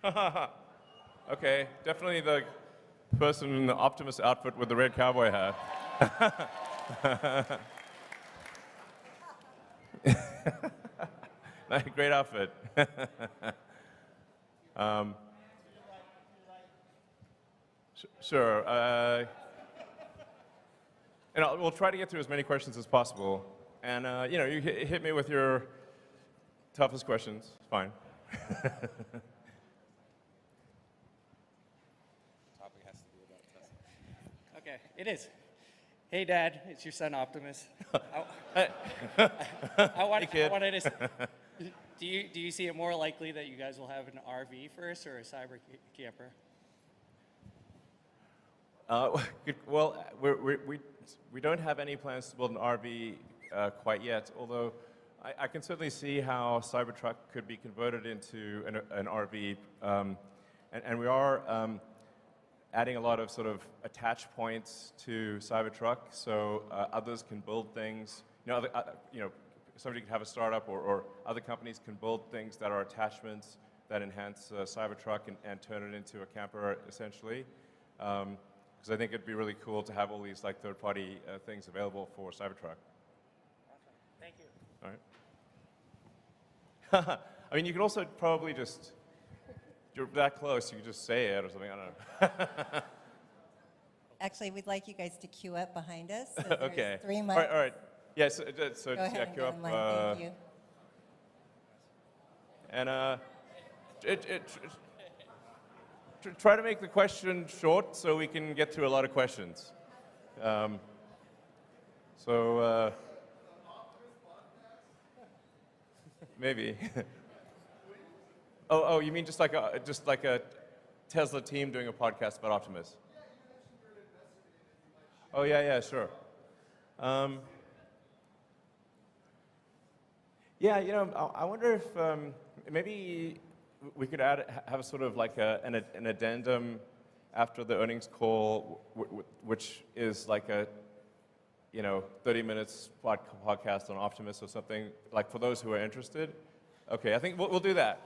Okay, definitely the person in the Optimus outfit with the red cowboy hat. Great outfit. Sure. And we'll try to get through as many questions as possible. And you hit me with your toughest questions. Fine. Topic has to be about Tesla. Okay, it is. Hey, Dad, it's your son Optimus. Hey, kid. wanted to. Do you see it more likely that you guys will have an RV first or a cyber camper? Well, we don't have any plans to build an RV quite yet, although I can certainly see how Cybertruck could be converted into an RV. And we are adding a lot of sort of attach points to Cybertruck, so others can build things. Somebody could have a startup or other companies can build things that are attachments that enhance Cybertruck and turn it into a camper, essentially. Because I think it'd be really cool to have all these like third-party things available for Cybertruck. Awesome. Thank you. All right. I mean, you could also probably just, you're that close, you could just say it or something, I don't know. Actually, we'd like you guys to queue up behind us. So Okay. 3 All months. right, all right. Yeah, so Go ahead and queue get up. in line. Thank you. And try to make the question short so we can get through a lot of questions. Maybe. Oh, you mean just like a Tesla team doing a podcast about Optimus? Oh yeah, sure. Yeah, I wonder if maybe we could have a sort of like an addendum after the earnings call, which is like a 30 minutes podcast on Optimus or something, like for those who are interested. Okay, I think we'll do that.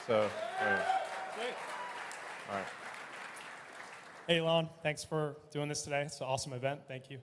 So, Great. All right. Hey, Elon, thanks for doing this today. It's an awesome event. Thank you.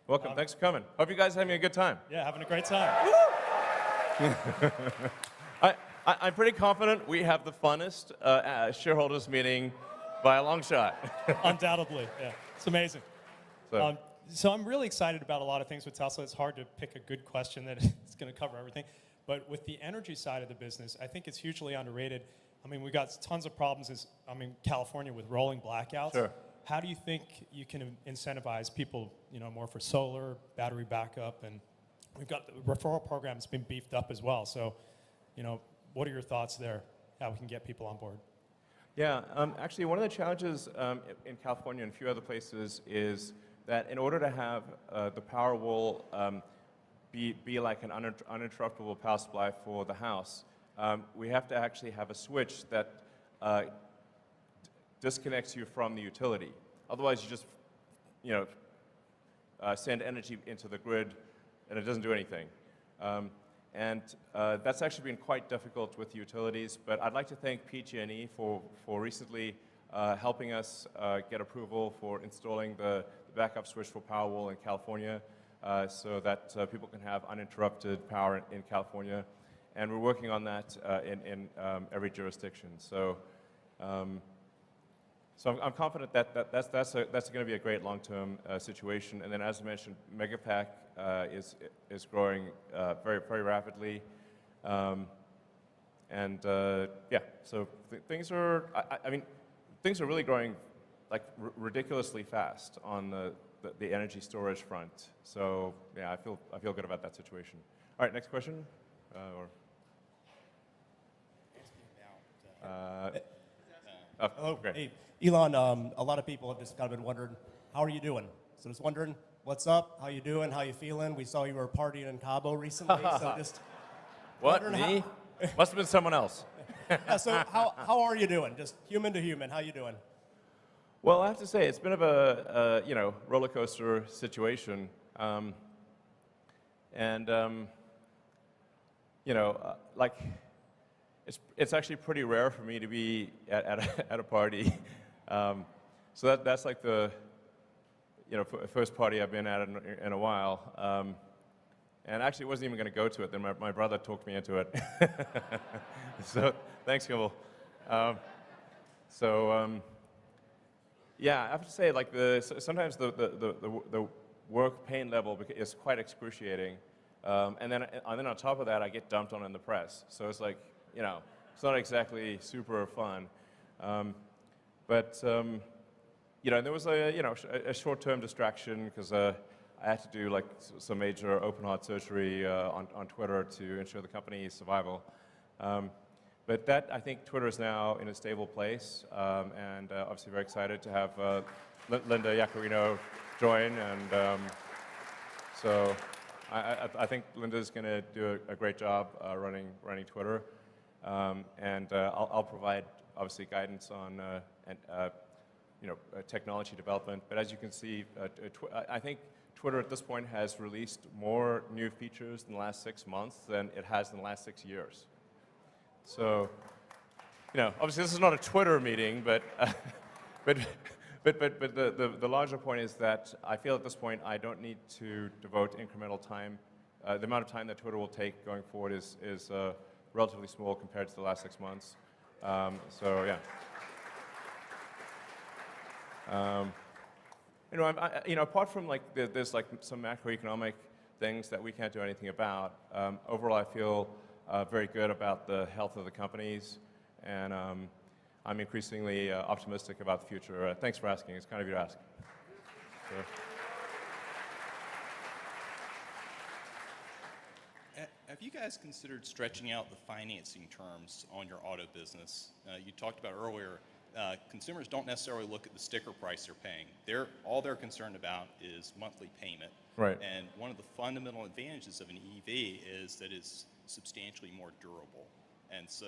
Welcome. Thanks for coming. Hope you guys are having a good time. Yeah, having a great time. I'm pretty confident we have the funnest shareholders meeting by a long shot. Undoubtedly, yeah. It's amazing. So I'm really excited about a lot of things with Tesla. It's hard to pick a good question that is going to cover everything. But with the energy side of the business, I think it's hugely underrated. I mean, we've got tons of problems in California with rolling blackouts. Sure. How do you think you can incentivize people, more for solar, battery backup, and we've got the referral program that's been beefed up as well. So, what are your thoughts there? How we can get people on board? Yeah, actually, one of the challenges in California and a few other places is that in order to have the Powerwall be like an uninterruptible power supply for the house, we have to actually have a switch that disconnects you from the utility. Otherwise, you just, send energy into the grid, and it doesn't do anything. And that's actually been quite difficult with utilities, but I'd like to thank PG&E for recently helping us get approval for installing the backup switch for Powerwall in California so that people can have uninterrupted power in California. And we're working on that in every jurisdiction. So I'm confident that that's going to be a great long-term situation. And then, as I mentioned, Megapack is growing very, very rapidly. Yeah, so things are, things are really growing like ridiculously fast on the energy storage front. So yeah, I feel good about that situation. All right, next question. Great. Hey, Elon, a lot of people have just kind of been wondering, how are you doing? So just wondering, what's up? How you doing? How you feeling? We saw you were partying in Cabo recently, so just what, me? Must have been someone else. Yeah, so how are you doing? Just human to human, how you doing? Well, I have to say, it's been a roller coaster situation. it's actually pretty rare for me to be at a party. So that's like the first party I've been at in a while. And actually wasn't even going to go to it. Then my brother talked me into it. So thanks, Kimball. Yeah, I have to say, like sometimes the work pain level is quite excruciating, and then on top of that, I get dumped on in the press. So it's like, it's not exactly super fun. And there was a short-term distraction because I had to do like some major open heart surgery on Twitter to ensure the company's survival. But I think Twitter is now in a stable place, and obviously very excited to have Linda Yaccarino join. And so I think Linda's going to do a great job running Twitter, and I'll provide obviously guidance on technology development. But as you can see, I think Twitter at this point has released more new features in the last 6 months than it has in the last 6 years. So, obviously this is not a Twitter meeting, but the larger point is that I feel at this point I don't need to devote incremental time. The amount of time that Twitter will take going forward is relatively small compared to the last 6 months. So yeah. Apart from like there's like some macroeconomic things that we can't do anything about. Overall, I feel very good about the health of the companies, and I'm increasingly optimistic about the future. Thanks for asking. It's kind of you to ask. So. Have you guys considered stretching out the financing terms on your auto business? You talked about earlier, consumers don't necessarily look at the sticker price they're paying. All they're concerned about is monthly payment. Right. And one of the fundamental advantages of an EV is that it's substantially more durable. And so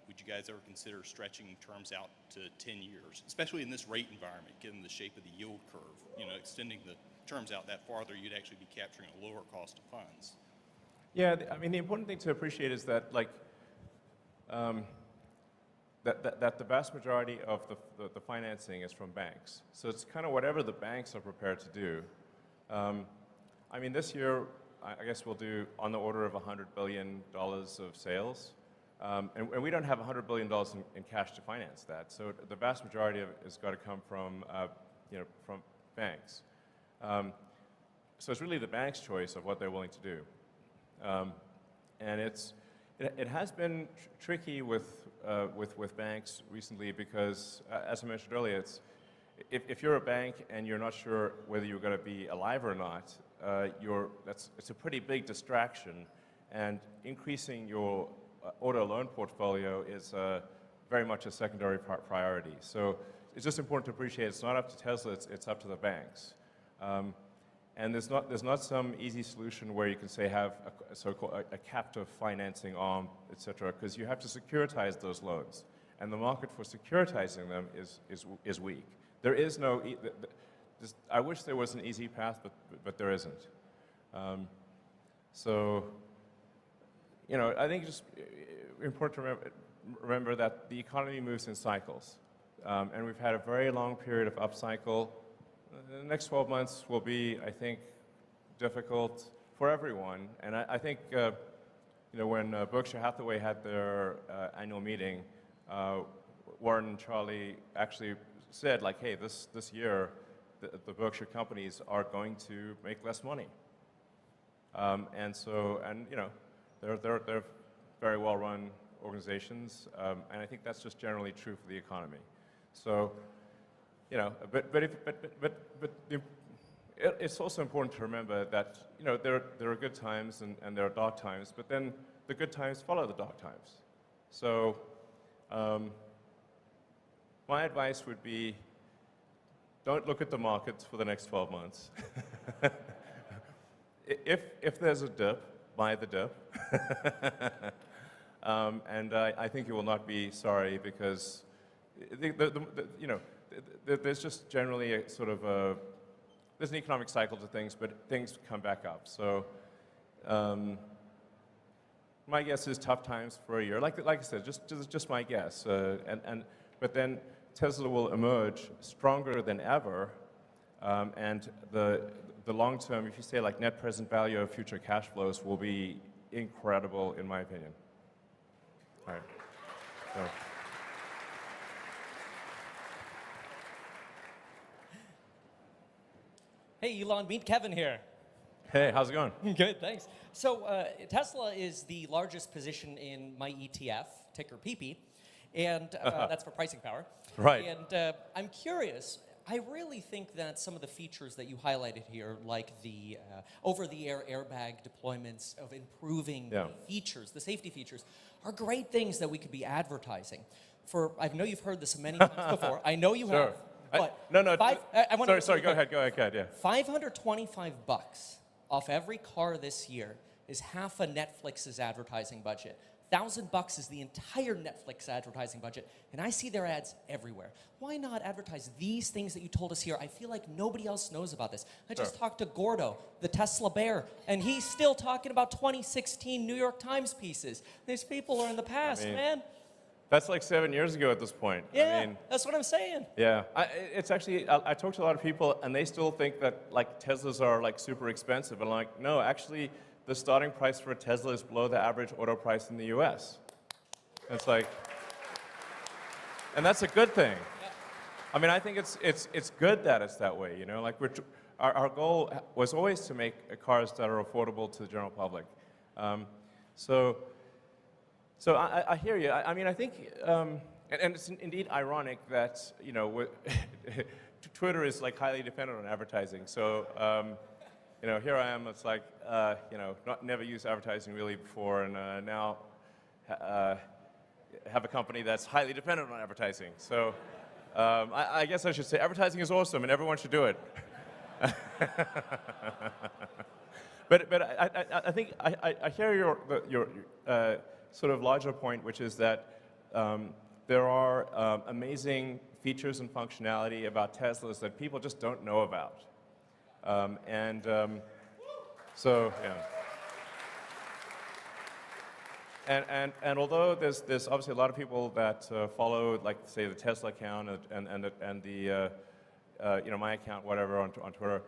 would you guys ever consider stretching terms out to 10 years, especially in this rate environment, given the shape of the yield curve? Extending the terms out that farther, you'd actually be capturing a lower cost of funds. Yeah, the important thing to appreciate is that that the vast majority of the financing is from banks. So it's kind of whatever the banks are prepared to do. This year, I guess we'll do on the order of $100 billion of sales. And we don't have $100 billion in cash to finance that. So the vast majority of it has got to come from banks. So it's really the bank's choice of what they're willing to do. And it has been tricky with banks recently because, as I mentioned earlier, if you're a bank and you're not sure whether you're going to be alive or not, it's a pretty big distraction, and increasing your auto loan portfolio is very much a secondary priority. So it's just important to appreciate it's not up to Tesla, it's up to the banks. And there's not some easy solution where you can say have a so-called a captive financing arm, et cetera, because you have to securitize those loans, and the market for securitizing them is weak. There is no. I wish there was an easy path, but there isn't. I think it's just important to remember that the economy moves in cycles, and we've had a very long period of upcycle. The next 12 months will be, I think, difficult for everyone. And I think, when Berkshire Hathaway had their annual meeting, Warren and Charlie actually said, like, hey, this year, the Berkshire companies are going to make less money. They're very well-run organizations, and I think that's just generally true for the economy. So. It's also important to remember that there are good times and there are dark times, but then the good times follow the dark times. So my advice would be, don't look at the markets for the next 12 months. If there's a dip, buy the dip. And I think you will not be sorry because there's just generally a sort of there's an economic cycle to things, but things come back up. So my guess is tough times for a year. Like I said, just my guess. But then Tesla will emerge stronger than ever, and the long term, if you say like net present value of future cash flows, will be incredible, in my opinion. All right. So. Hey, Elon, meet Kevin here. Hey, how's it going? Good, thanks. So Tesla is the largest position in my ETF, ticker PP, and that's for pricing power. Right. And I'm curious, I really think that some of the features that you highlighted here, like the over-the-air airbag deployments of improving the features, the safety features, are great things that we could be advertising. I know you've heard this many times before. I know you have. But no, sorry, go ahead, yeah. $525 off every car this year is half a Netflix's advertising budget. $1,000 is the entire Netflix advertising budget, and I see their ads everywhere. Why not advertise these things that you told us here? I feel like nobody else knows about this. I just talked to Gordo, the Tesla bear, and he's still talking about 2016 New York Times pieces. These people are in the past, man. That's like 7 years ago at this point. Yeah, that's what I'm saying. Yeah, it's actually, I talk to a lot of people, and they still think that like Teslas are like super expensive. And like, no, actually, the starting price for a Tesla is below the average auto price in the US. It's like, and that's a good thing. Yeah. I mean, I think it's good that it's that way, you know? Like our goal was always to make cars that are affordable to the general public. So I hear you. I mean, I think, and it's indeed ironic that, you know, Twitter is like highly dependent on advertising. So, you know, here I am. It's like, you know, never used advertising really before, and now have a company that's highly dependent on advertising. So, I guess I should say advertising is awesome, and everyone should do it. But I think I hear your sort of larger point, which is that there are amazing features and functionality about Teslas that people just don't know about. So, yeah. And although there's obviously a lot of people that follow, like, say, the Tesla account and the you know, my account, whatever, on Twitter,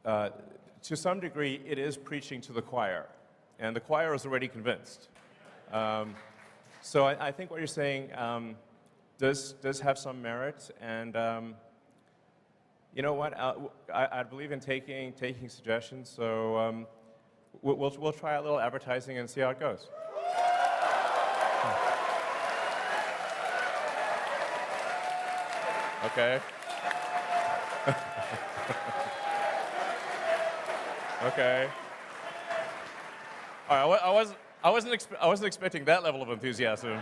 to some degree, it is preaching to the choir. And the choir is already convinced. So I think what you're saying does have some merit, and you know what? I believe in taking suggestions. So we'll try a little advertising and see how it goes. Okay. Okay. All right, I wasn't expecting that level of enthusiasm,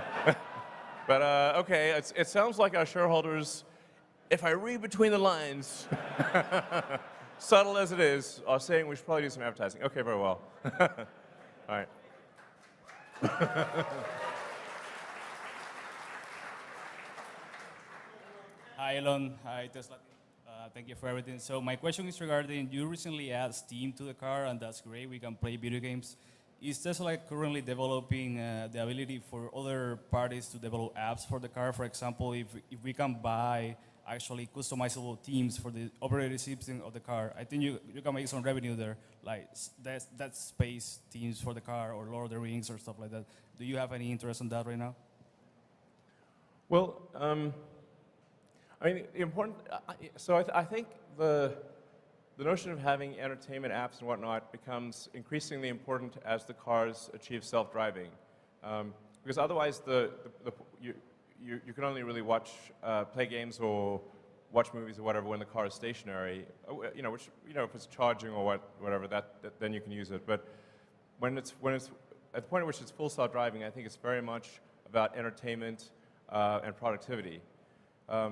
but okay. It sounds like our shareholders, if I read between the lines, subtle as it is, are saying we should probably do some advertising. Okay, very well. All right. Hi, Elon. Hi, Tesla. Thank you for everything. So my question is regarding, you recently added Steam to the car, and that's great. We can play video games. Is Tesla currently developing the ability for other parties to develop apps for the car? For example, if we can buy actually customizable themes for the operating system of the car, I think you can make some revenue there, like that space themes for the car or Lord of the Rings or stuff like that. Do you have any interest in that right now? Well, I mean, important. So I think the notion of having entertainment apps and whatnot becomes increasingly important as the cars achieve self-driving, because otherwise you can only really play games or watch movies or whatever when the car is stationary. You know, which, you know, if it's charging or whatever, then you can use it. But when it's at the point at which it's full self-driving, I think it's very much about entertainment and productivity.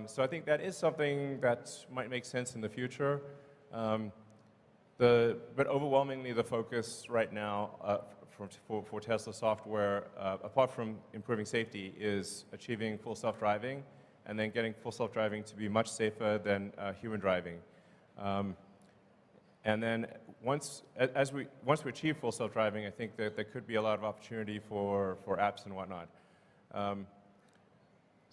So I think that is something that might make sense in the future. But overwhelmingly, the focus right now for Tesla software, apart from improving safety, is achieving full self-driving and then getting full self-driving to be much safer than human driving. And then once we achieve full self-driving, I think that there could be a lot of opportunity for apps and whatnot.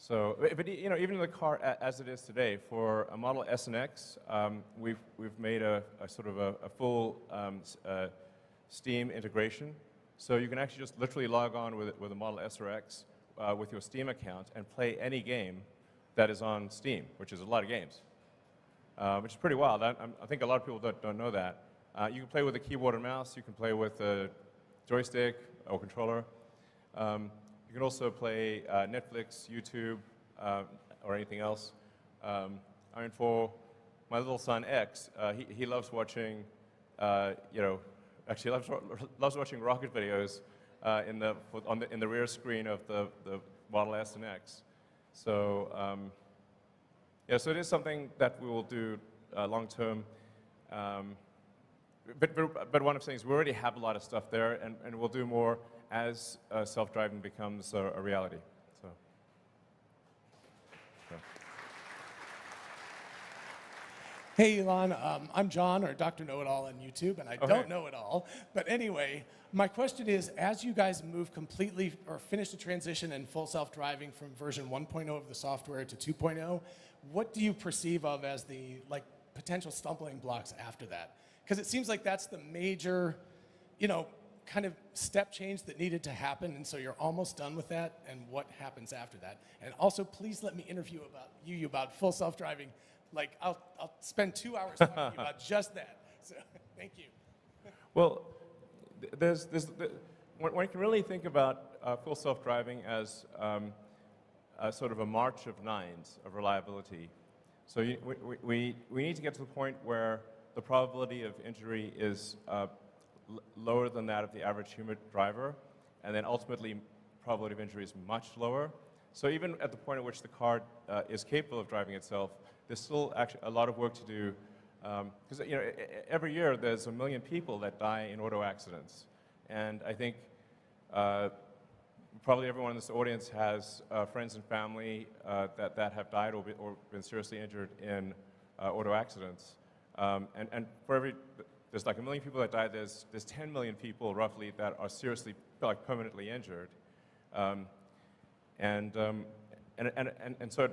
But even in the car as it is today, for a Model S and X, we've made a sort of a full Steam integration. So you can actually just literally log on with a Model S or X with your Steam account and play any game that is on Steam, which is a lot of games, which is pretty wild. I think a lot of people don't know that. You can play with a keyboard and mouse. You can play with a joystick or controller. You can also play Netflix, YouTube, or anything else. I mean, for my little son X, he loves watching, actually loves watching rocket videos in the rear screen of the Model S and X. So yeah, so it is something that we will do long term. But one of the things, we already have a lot of stuff there, and we'll do more as self-driving becomes a reality. So. Hey, Elon, I'm John, or Dr. Know-It-All on YouTube, and I don't know it all. But anyway, my question is, as you guys move completely or finish the transition in full self-driving from version 1.0 of the software to 2.0, what do you perceive of as the potential stumbling blocks after that? Because it seems like that's the major, kind of step change that needed to happen, and so you're almost done with that, and what happens after that? And also, please let me interview about full self-driving. I'll spend 2 hours talking about just that. So, thank you. Well, one can really think about full self-driving as sort of a march of nines of reliability. So we need to get to the point where the probability of injury is lower than that of the average human driver, and then ultimately probability of injury is much lower. So even at the point at which the car is capable of driving itself, there's still actually a lot of work to do, because every year there's 1 million people that die in auto accidents, and I think probably everyone in this audience has friends and family that have died or been seriously injured in auto accidents, and for there's 1 million people that die. There's 10 million people roughly that are seriously permanently injured, and so it